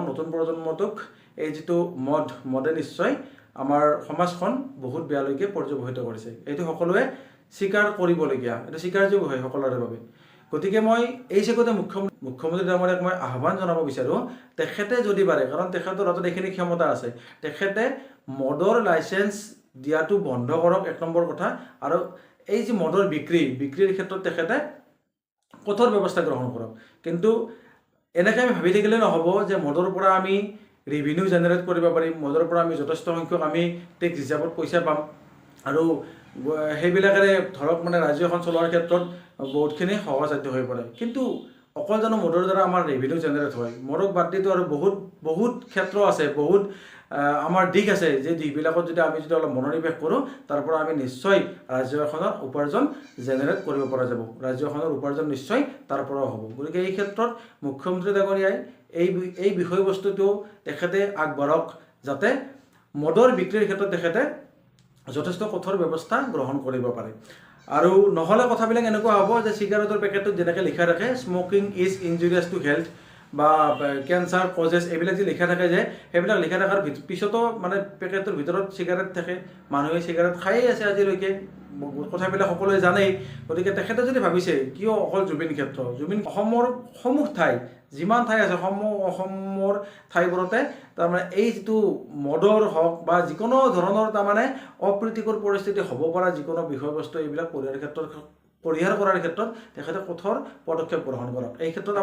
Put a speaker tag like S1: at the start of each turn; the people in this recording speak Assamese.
S1: নতুন প্ৰজন্মটোক এই যিটো মদে নিশ্চয় আমাৰ সমাজখন বহুত বেয়ালৈকে পৰ্যবসিত কৰিছে। এইটো সকলোৱে স্বীকাৰ কৰিবলগীয়া, এইটো স্বীকাৰ্যোগ্য হয় সকলোৰে বাবে। গতিকে মই এই চেগতে মুখ্যমন্ত্ৰী ডাঙৰীয়াক মই আহ্বান জনাব বিচাৰোঁ, তেখেতে যদি পাৰে, কাৰণ তেখেতৰ হাতত এইখিনি ক্ষমতা আছে, তেখেতে মদৰ লাইচেঞ্চ দিয়াটো বন্ধ কৰক, 1 নম্বৰ কথা। আৰু এই যে মদৰ বিক্ৰীৰ ক্ষেত্ৰত তেখেতে কঠোৰ ব্যৱস্থা গ্ৰহণ কৰক। কিন্তু এনেকৈ আমি ভাবি থাকিলে নহ'ব যে মদৰ পৰা আমি ৰেভিনিউ জেনেৰেট কৰিব পাৰিম, মদৰ পৰা আমি যথেষ্ট সংখ্যক আমি টেক্স হিচাপত পইচা পাম, আৰু সেইবিলাকেৰে ধৰক মানে ৰাজ্য এখন চলোৱাৰ ক্ষেত্ৰত বহুতখিনি সহজসাধ্য হৈ পৰে। কিন্তু অকল জানো মদৰ দ্বাৰা আমাৰ ৰেভিনিউ জেনেৰেট হয়? মদক বাদ দিতো আৰু বহুত ক্ষেত্ৰ আছে, বহুত আমাৰ দিশ আছে, যে দিশবিলাকত যদি আমি অলপ মনোনিৱেশ কৰোঁ, তাৰ পৰা আমি নিশ্চয় ৰাজ্য এখনৰ উপাৰ্জন জেনেৰেট কৰিব পৰা যাব, ৰাজ্যখনৰ উপাৰ্জন নিশ্চয় তাৰ পৰাও হ'ব। গতিকে এই ক্ষেত্ৰত মুখ্যমন্ত্ৰী ডাঙৰীয়াই এই বিষয়বস্তুটো তেখেতে আগবাঢ়ক, যাতে মদৰ বিক্ৰীৰ ক্ষেত্ৰত তেখেতে যথেষ্ট কঠোৰ ব্যৱস্থা গ্ৰহণ কৰিব পাৰে। আৰু নহ'লে কথাবিলাক এনেকুৱা হ'ব যে চিগাৰেটৰ পেকেটটোত যেনেকৈ লিখা থাকে স্মকিং ইজ ইনজুৰিয়াছ টু হেল্থ বা কেঞ্চাৰ কজেছ, এইবিলাক যে লিখা থাকে, যে সেইবিলাক লিখা থকাৰ পিছতো মানে পেকেটটোৰ ভিতৰত চিগাৰেট থাকে, মানুহে চিগাৰেট খায়েই আছে আজিলৈকে, কথাবিলাক সকলোৱে জানেই। গতিকে তেখেতে যদি ভাবিছে কিয় অকল জুবিন ক্ষেত্ৰ, অসমৰ সমূহ ঠাই, যিমান ঠাই আছে অসমৰ ঠাইবোৰতে তাৰমানে এই যিটো মদৰ হওক বা যিকোনো ধৰণৰ তাৰমানে অপ্ৰীতিকৰ পৰিস্থিতি হ'ব পৰা যিকোনো বিষয়বস্তু, এইবিলাক পৰিহাৰ কৰাৰ ক্ষেত্ৰত তেখেতে কঠোৰ পদক্ষেপ গ্ৰহণ কৰক। এই ক্ষেত্ৰত